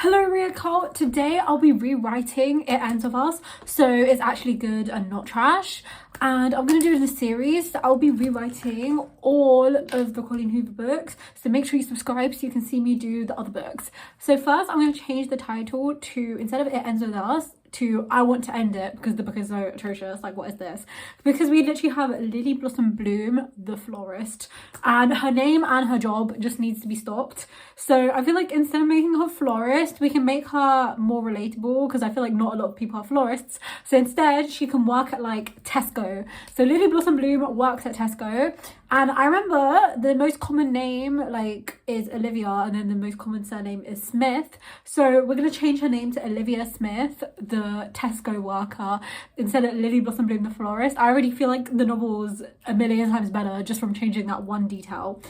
Hello Ria Cult. Today I'll be rewriting It Ends With Us, so it's actually good and not trash. And I'm going to do in a series that I'll be rewriting all of the Colleen Hoover books, so make sure you subscribe so you can see me do the other books. So first I'm going to change the title to, instead of It Ends With Us, to I Want to End It, because the book is so atrocious. Like, what is this? Because we literally have Lily Blossom Bloom, the florist, and her name and her job just needs to be stopped. So I feel like instead of making her florist, we can make her more relatable, because I feel like not a lot of people are florists. So instead she can work at like Tesco. So Lily Blossom Bloom works at Tesco, and I remember the most common name like is Olivia, and then the most common surname is Smith. So we're going to change her name to Olivia Smith, the Tesco worker, instead of Lily Blossom Bloom, the florist. I already feel like the novel's a million times better just from changing that one detail.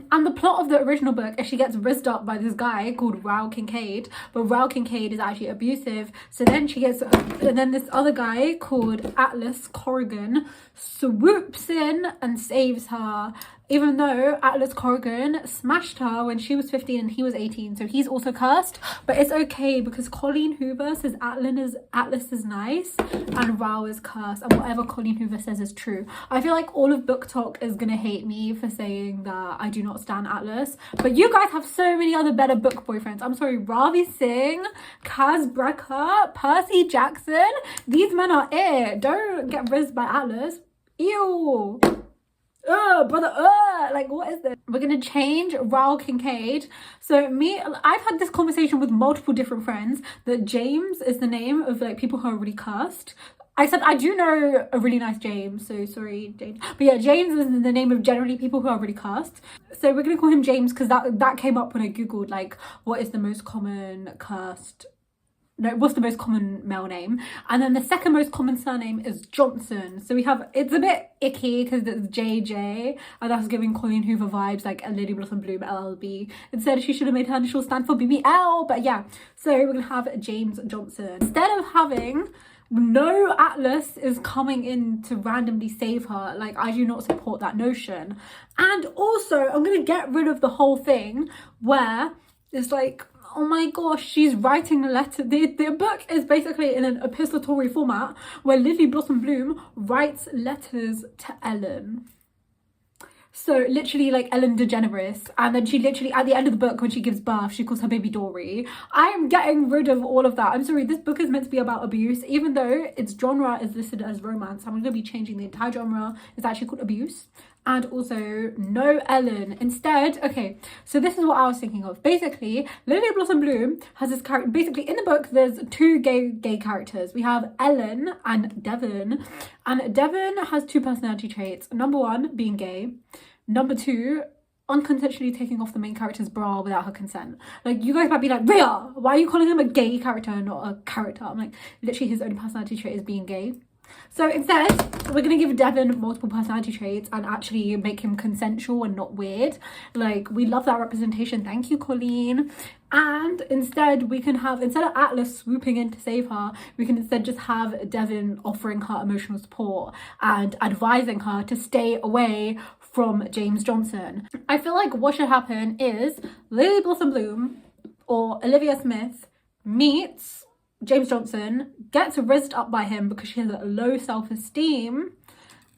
And the plot of the original book is she gets rizzed up by this guy called Rao Kincaid, but Rao Kincaid is actually abusive. So then she gets, and then this other guy called Atlas Corrigan swoops in and saves her, even though Atlas Corrigan smashed her when she was 15 and he was 18. So he's also cursed, but it's okay because Colleen Hoover says Atlas is nice and Rao is cursed, and whatever Colleen Hoover says is true. I feel like all of Book Talk is gonna hate me for saying that I do not stan Atlas, but you guys have so many other better book boyfriends. I'm sorry, Ravi Singh, Kaz Brecker, Percy Jackson, these men are it. Don't get rizzed by Atlas. Ew. Brother, like, what is this? We're gonna change Rao Kincaid. So I've had this conversation with multiple different friends that James is the name of like people who are really cursed. I said I do know a really nice James, so sorry James, but yeah, James is the name of generally people who are really cursed. So we're gonna call him James because that came up when I googled like what is the most common cursed, no, what's the most common male name? And then the second most common surname is Johnson. So we have, it's a bit icky because it's JJ, and that's giving Colleen Hoover vibes like a Lady Blossom Bloom LLB. Instead, she should have made her initials stand for BBL, but yeah. So we're gonna have James Johnson. Instead of having no Atlas is coming in to randomly save her, like I do not support that notion. And also, I'm gonna get rid of the whole thing where it's like, oh my gosh, she's writing a letter. The book is basically in an epistolary format where Lily Blossom Bloom writes letters to Ellen. So literally like Ellen DeGeneres, and then she literally at the end of the book when she gives birth she calls her baby Dory. I am getting rid of all of that. I'm sorry, this book is meant to be about abuse, even though its genre is listed as romance. I'm going to be changing the entire genre. It's actually called abuse. And also no Ellen. Instead, okay, so this is what I was thinking of. Basically, Lily Blossom Bloom has this character. Basically, in the book, there's two gay characters. We have Ellen and Devon. And Devon has two personality traits. Number one, being gay. Number two, unconsensually taking off the main character's bra without her consent. Like, you guys might be like, Rhea, why are you calling him a gay character and not a character? I'm like, literally his only personality trait is being gay. So instead, we're going to give Devon multiple personality traits and actually make him consensual and not weird. Like, we love that representation. Thank you, Colleen. And instead, we can have, instead of Atlas swooping in to save her, we can instead just have Devon offering her emotional support and advising her to stay away from James Johnson. I feel like what should happen is Lily Blossom Bloom or Olivia Smith meets James Johnson, gets rizzed up by him because she has a low self-esteem,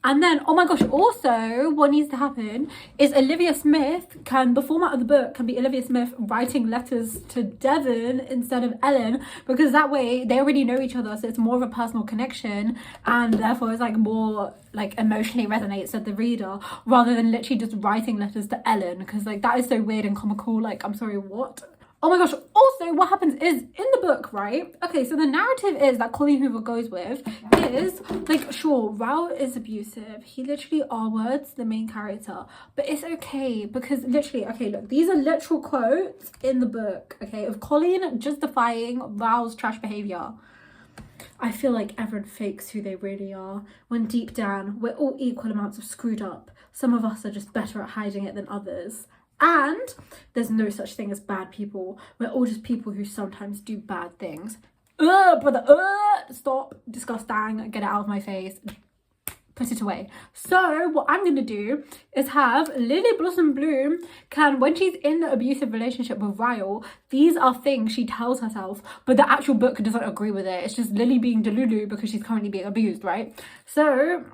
and then, oh my gosh, also what needs to happen is Olivia Smith the format of the book can be Olivia Smith writing letters to Devon instead of Ellen, because that way they already know each other, so it's more of a personal connection, and therefore it's like more like emotionally resonates with the reader, rather than literally just writing letters to Ellen, because like that is so weird and comical. Like, I'm sorry, what? Oh my gosh, also what happens is in the book, right? Okay, so the narrative is that Colleen Hoover goes with is like, sure, Rao is abusive. He literally R-words the main character, but it's okay because literally, okay, look, these are literal quotes in the book, okay, of Colleen justifying Rao's trash behavior. I feel like everyone fakes who they really are, when deep down, we're all equal amounts of screwed up. Some of us are just better at hiding it than others. And there's no such thing as bad people. We're all just people who sometimes do bad things. Brother, stop. Disgusting. Get it out of my face. put it away. So what I'm going to do is have Lily Blossom Bloom can, when she's in the abusive relationship with Ryle, these are things she tells herself, but the actual book doesn't agree with it. It's just Lily being delulu because she's currently being abused, right? So,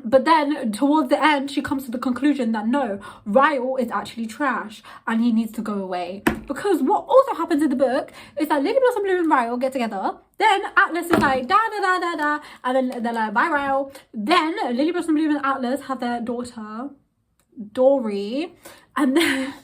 but then towards the end, she comes to the conclusion that no, Ryle is actually trash and he needs to go away. Because what also happens in the book is that Lily Blossom Bloom and Ryle get together. Then Atlas is like, da da da da da. And then they're like, bye Ryle. Then Lily Blossom Bloom and Atlas have their daughter, Dory. And then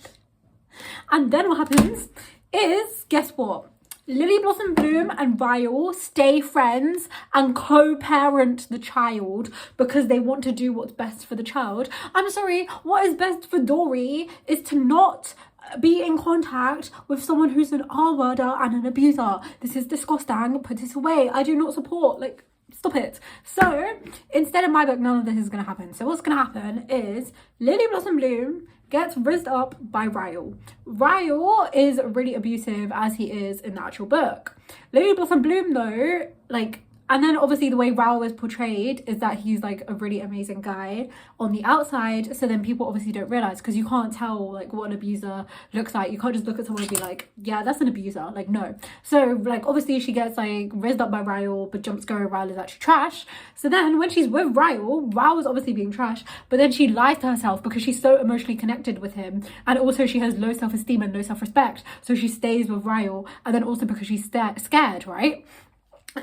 what happens is, guess what? Lily Blossom Bloom and Ryle stay friends and co-parent the child because they want to do what's best for the child. I'm sorry, what is best for Dory is to not be in contact with someone who's an R-worder and an abuser. This is disgusting. Put it away. I do not support, like, stop it. So instead, in my book, none of this is going to happen. So what's going to happen is Lily Blossom Bloom gets rizzed up by Ryle. Ryle is really abusive as he is in the actual book. Lily Blossom Bloom though, like, and then obviously the way Ryle is portrayed is that he's like a really amazing guy on the outside. So then people obviously don't realize, because you can't tell like what an abuser looks like. You can't just look at someone and be like, yeah, that's an abuser. Like, no. So like obviously she gets like rizzed up by Ryle, but jump scare Ryle is actually trash. So then when she's with Ryle is obviously being trash, but then she lies to herself because she's so emotionally connected with him, and also she has low self-esteem and no self-respect. So she stays with Ryle, and then also because she's scared, right?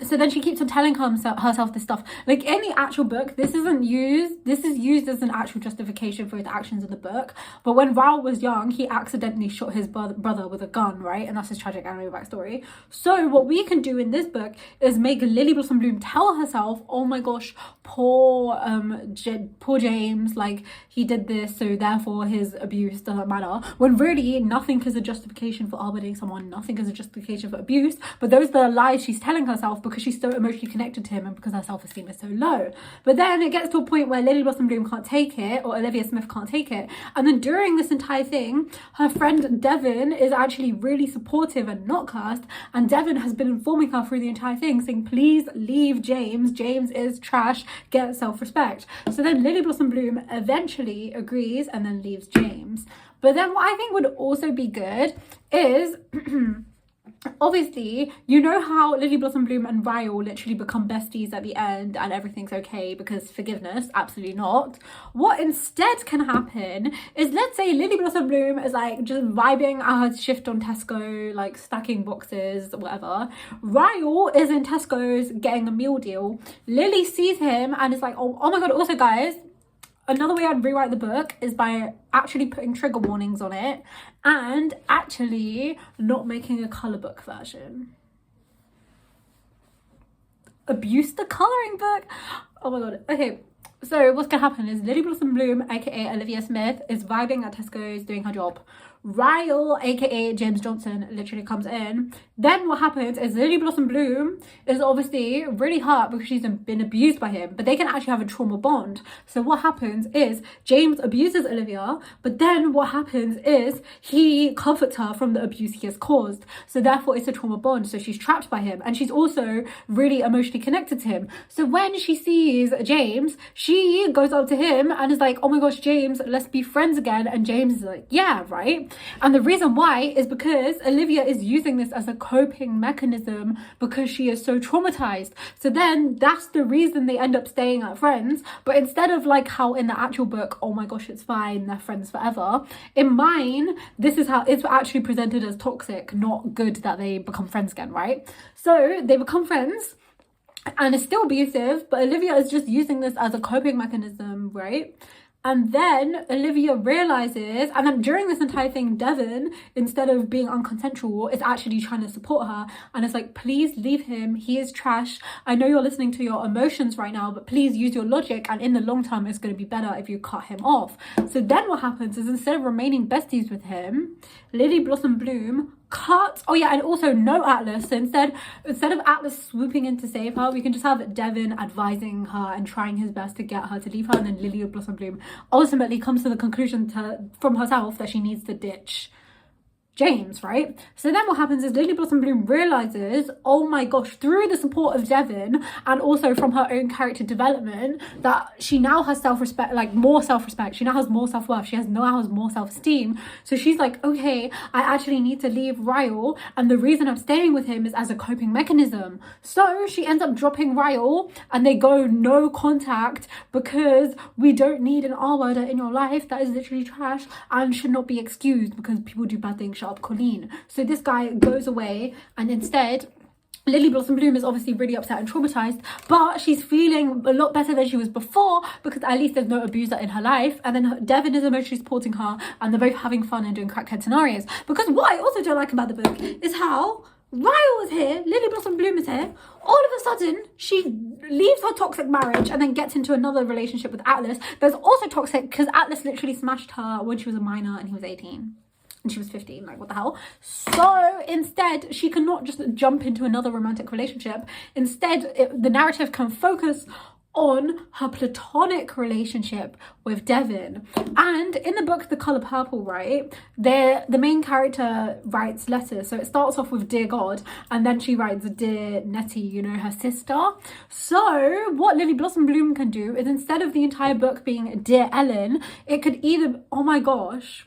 So then she keeps on telling herself this stuff. Like in the actual book, this is used as an actual justification for his actions in the book. But when Ryle was young, he accidentally shot his brother with a gun, right? And that's his tragic anime backstory. So what we can do in this book is make Lily Blossom Bloom tell herself, oh my gosh, poor James, like he did this, so therefore his abuse doesn't matter. When really nothing is a justification for arbitering someone, nothing is a justification for abuse. But those are the lies she's telling herself because she's so emotionally connected to him and because her self-esteem is so low. But then it gets to a point where Lily Blossom Bloom can't take it, or Olivia Smith can't take it, and then during this entire thing her friend Devon is actually really supportive and not cursed, and Devon has been informing her through the entire thing saying, please leave James is trash, get self-respect. So then Lily Blossom Bloom eventually agrees and then leaves James. But then what I think would also be good is obviously, you know how Lily Blossom Bloom and Ryle literally become besties at the end and everything's okay because forgiveness? Absolutely not. What instead can happen is, let's say Lily Blossom Bloom is like just vibing at her shift on Tesco, like stacking boxes, whatever. Ryle is in Tesco's getting a meal deal. Lily sees him and is like, oh my god. Also guys, another way I'd rewrite the book is by actually putting trigger warnings on it and actually not making a colour book version. Abuse the colouring book. Oh my god. Okay, so what's gonna happen is Lily Blossom Bloom, aka Olivia Smith, is vibing at Tesco's doing her job. Ryle, aka James Johnson, literally comes in. Then what happens is Lily Blossom Bloom is obviously really hurt because she's been abused by him, but they can actually have a trauma bond. So what happens is James abuses Olivia, but then what happens is he comforts her from the abuse he has caused. So therefore it's a trauma bond. So she's trapped by him, and she's also really emotionally connected to him. So when she sees James, she goes up to him and is like, oh my gosh, James, let's be friends again. And James is like, yeah, right. And the reason why is because Olivia is using this as a coping mechanism because she is so traumatized. So then that's the reason they end up staying at friends. But instead of like how in the actual book, oh my gosh, it's fine, they're friends forever, in mine, this is how it's actually presented as toxic, not good that they become friends again, right? So they become friends and it's still abusive, but Olivia is just using this as a coping mechanism, right? And then Olivia realizes, and then during this entire thing, Devon, instead of being unconsensual, is actually trying to support her. And it's like, please leave him. He is trash. I know you're listening to your emotions right now, but please use your logic. And in the long term, it's going to be better if you cut him off. So then what happens is, instead of remaining besties with him, Lily Blossom Bloom cuts. Oh yeah, and also no Atlas. So instead of Atlas swooping in to save her, we can just have Devon advising her and trying his best to get her to leave her, and then Lily Blossom Bloom ultimately comes to the conclusion from herself that she needs to ditch James, right? So then what happens is Lily Blossom Bloom realizes, oh my gosh, through the support of Devin and also from her own character development, that she now has self-respect, like more self-respect. She now has more self-worth. She now has more self-esteem. So she's like, okay, I actually need to leave Ryle, and the reason I'm staying with him is as a coping mechanism. So she ends up dropping Ryle, and they go no contact, because we don't need an R-worder in your life that is literally trash and should not be excused because people do bad things. Shut up, Colleen. So this guy goes away, and instead Lily Blossom Bloom is obviously really upset and traumatized, but she's feeling a lot better than she was before because at least there's no abuser in her life. And then Devin is emotionally supporting her, and they're both having fun and doing crackhead scenarios. Because what I also don't like about the book is how Ryle is here, Lily Blossom Bloom is here, all of a sudden she leaves her toxic marriage and then gets into another relationship with Atlas. There's also toxic because Atlas literally smashed her when she was a minor and he was 18. And she was 15, like what the hell? So instead, she cannot just jump into another romantic relationship. Instead, the narrative can focus on her platonic relationship with Devin. And in the book The Colour Purple, right, the main character writes letters. So it starts off with Dear God, and then she writes Dear Nettie, you know, her sister. So what Lily Blossom Bloom can do is, instead of the entire book being Dear Ellen, it could either, oh my gosh,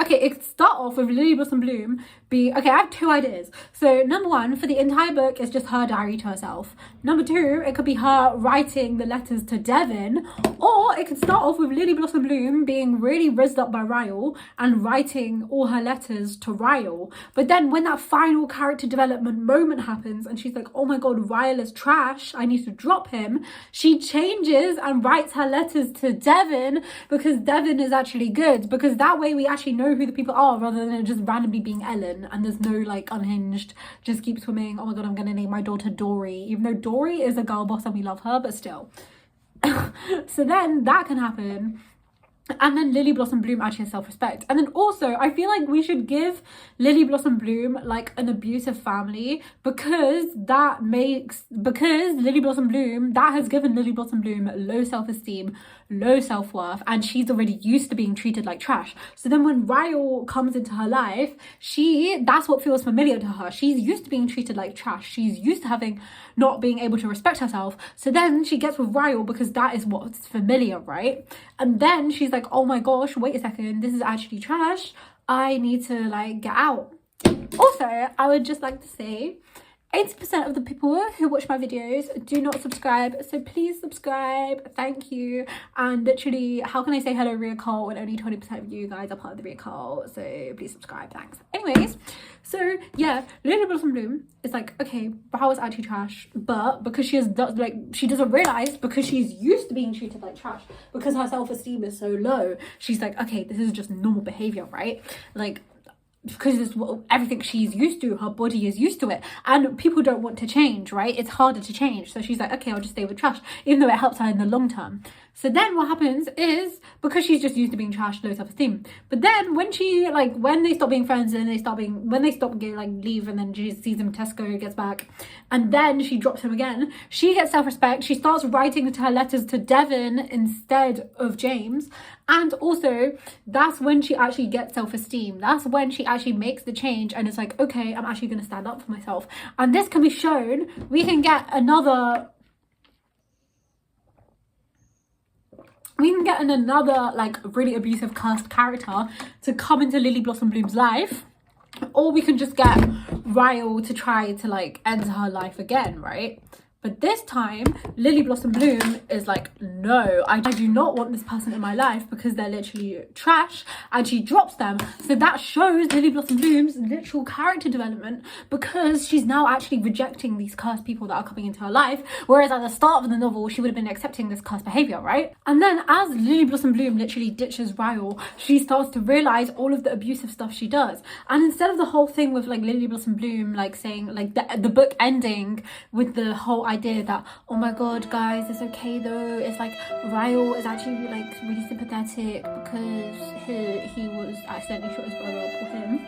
okay, it could start off with Lily Blossom Bloom okay, I have two ideas. So number one, for the entire book, is just her diary to herself. Number two, it could be her writing the letters to Devin, or it could start off with Lily Blossom Bloom being really rizzed up by Ryle and writing all her letters to Ryle. But then when that final character development moment happens and she's like, oh my god, Ryle is trash, I need to drop him, she changes and writes her letters to Devin because Devin is actually good, because that way we actually know who the people are rather than it just randomly being Ellen. And there's no like unhinged, just keep swimming, oh my god, I'm gonna name my daughter Dory, even though Dory is a girl boss and we love her, but still. So then that can happen. And then Lily Blossom Bloom actually has self-respect. And then also, I feel like we should give Lily Blossom Bloom like an abusive family, because Lily Blossom Bloom, that has given Lily Blossom Bloom low self-esteem, low self-worth, and she's already used to being treated like trash. So then when Ryle comes into her life, that's what feels familiar to her. She's used to being treated like trash. She's used to not being able to respect herself. So then she gets with Ryle because that is what's familiar, right? And then she's like, oh my gosh, wait a second, this is actually trash. I need to like get out. Also, I would just like to say 80% of the people who watch my videos do not subscribe, so please subscribe, thank you. And literally, how can I say hello Rhea Cole when only 20% of you guys are part of the Rhea Cole? So please subscribe, thanks. Anyways, so yeah, Lily Blossom Bloom is like, okay, Ryle is actually trash, but because she doesn't realize, because she's used to being treated like trash, because her self-esteem is so low, she's like, okay, this is just normal behavior, right? Like, because it's everything she's used to, her body is used to it, and people don't want to change, right? It's harder to change. So she's like, okay, I'll just stay with trash, even though it helps her in the long term. So then what happens is, because she's just used to being trash, low self-esteem, but then when they stop being friends and when they stop leave, and then she sees him Tesco, gets back, and then she drops him again, she gets self-respect. She starts writing her letters to Devin instead of James. And also, that's when she actually gets self-esteem. That's when she actually makes the change and it's like, okay, I'm actually going to stand up for myself. And this can be shown. We can get another like really abusive, cursed character to come into Lily Blossom Bloom's life. Or we can just get Ryle to try to like end her life again, right? But this time, Lily Blossom Bloom is like, no, I do not want this person in my life because they're literally trash, and she drops them. So that shows Lily Blossom Bloom's literal character development, because she's now actually rejecting these cursed people that are coming into her life, whereas at the start of the novel, she would have been accepting this cursed behaviour, right? And then as Lily Blossom Bloom literally ditches Ryle, she starts to realise all of the abusive stuff she does. And instead of the whole thing with like Lily Blossom Bloom like saying like the book ending with the whole idea that, oh my god guys, it's okay though, it's like Ryle is actually like really sympathetic because he was accidentally shot his brother for him.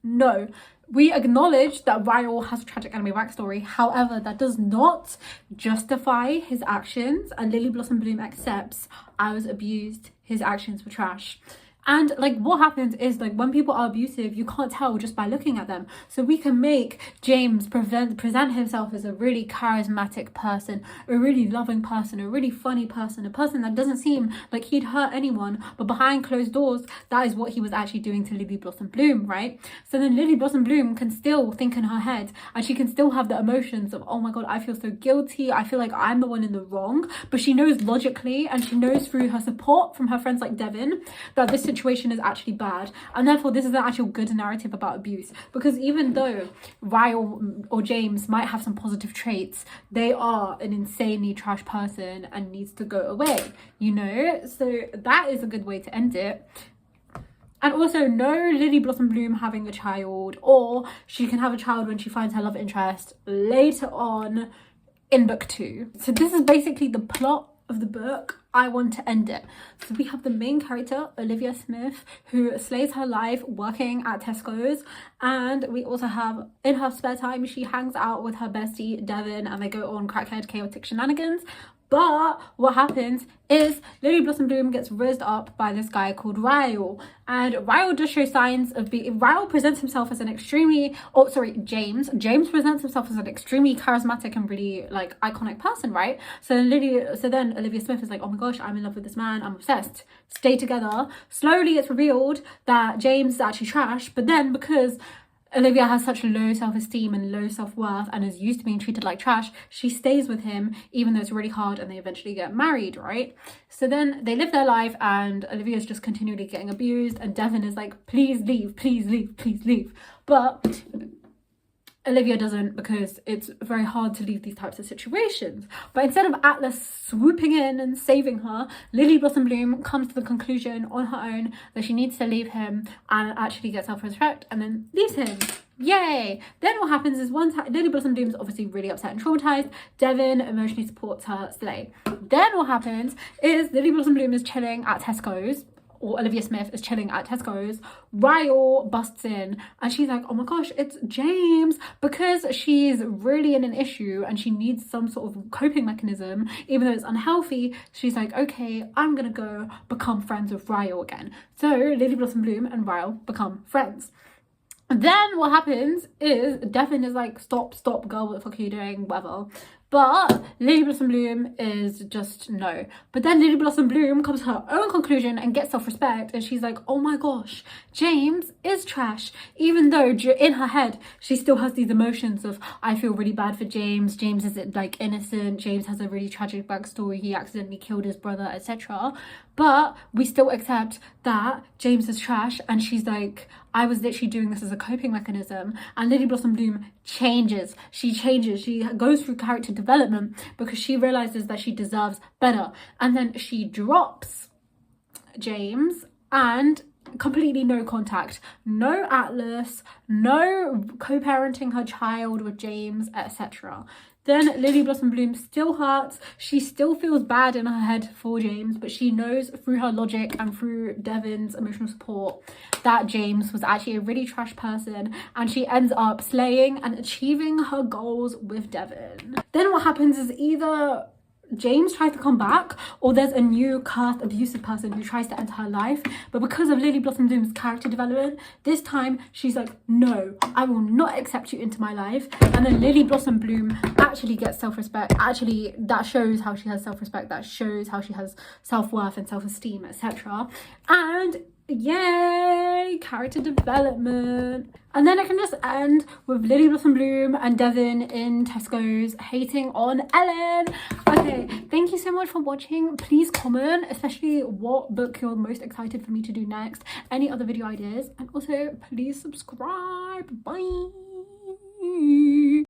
No, we acknowledge that Ryle has a tragic anime backstory. However, that does not justify his actions, and Lily Blossom Bloom accepts I was abused, his actions were trash. And like what happens is like when people are abusive, you can't tell just by looking at them. So we can make James present himself as a really charismatic person, a really loving person, a really funny person, a person that doesn't seem like he'd hurt anyone, but behind closed doors, that is what he was actually doing to Lily Blossom Bloom, right? So then Lily Blossom Bloom can still think in her head, and she can still have the emotions of, oh my god, I feel so guilty, I feel like I'm the one in the wrong, but she knows logically, and she knows through her support from her friends like Devin, that this situation is actually bad, and therefore this is an actual good narrative about abuse. Because even though Ryle or James might have some positive traits, they are an insanely trash person and needs to go away, you know? So that is a good way to end it. And also, no Lily Blossom Bloom having a child, or she can have a child when she finds her love interest later on in book 2. So this is basically the plot of the book. I want to end it. So we have the main character, Olivia Smith, who slays her life working at Tesco's, and we also have, in her spare time, she hangs out with her bestie Devin, and they go on crackhead chaotic shenanigans. But what happens is Lily Blossom Bloom gets raised up by this guy called Ryle, and Ryle does show signs of being, Ryle presents himself as an extremely, oh sorry, James presents himself as an extremely charismatic and really like iconic person, right? So then Olivia Smith is like, oh my gosh, I'm in love with this man, I'm obsessed, stay together. Slowly it's revealed that James is actually trash, but then because Olivia has such low self-esteem and low self-worth and is used to being treated like trash, she stays with him even though it's really hard, and they eventually get married, right? So then they live their life, and Olivia's just continually getting abused, and Devin is like, please leave, please leave, please leave. But Olivia doesn't, because it's very hard to leave these types of situations. But instead of Atlas swooping in and saving her, Lily Blossom Bloom comes to the conclusion on her own that she needs to leave him and actually get self-respect, and then leaves him. Yay! Then what happens is Lily Blossom Bloom's obviously really upset and traumatized. Devin emotionally supports her slay. Then what happens is Lily Blossom Bloom is chilling at Tesco's, or Olivia Smith is chilling at Tesco's. Ryle busts in and she's like, oh my gosh, it's James, because she's really in an issue and she needs some sort of coping mechanism, even though it's unhealthy. She's like, okay, I'm gonna go become friends with Ryle again. So Lily Blossom Bloom and Ryle become friends. Then what happens is Devin is like, stop girl, what the fuck are you doing, whatever. But Lily Blossom Bloom is just no. But then Lily Blossom Bloom comes to her own conclusion and gets self-respect, and she's like, oh my gosh, James is trash. Even though in her head she still has these emotions of, I feel really bad for James is like innocent, James has a really tragic backstory, he accidentally killed his brother, etc. But we still accept that James is trash, and she's like, I was literally doing this as a coping mechanism. And Lily Blossom Bloom changes. She goes through character development because she realizes that she deserves better. And then she drops James and completely no contact, no Atlas, no co-parenting her child with James, etc. Then Lily Blossom Bloom still hurts. She still feels bad in her head for James, but she knows through her logic and through Devin's emotional support that James was actually a really trash person, and she ends up slaying and achieving her goals with Devin. Then what happens is either James tries to come back, or there's a new cursed abusive person who tries to enter her life. But because of Lily Blossom Bloom's character development, this time she's like, no, I will not accept you into my life. And then Lily Blossom Bloom actually gets self-respect. Actually, that shows how she has self-respect, that shows how she has self-worth and self-esteem, etc. And yay, character development. And then I can just end with Lily Blossom Bloom and Devin in Tesco's hating on Ellen. Okay, thank you so much for watching. Please comment, especially what book you're most excited for me to do next, any other video ideas, and also please subscribe. Bye.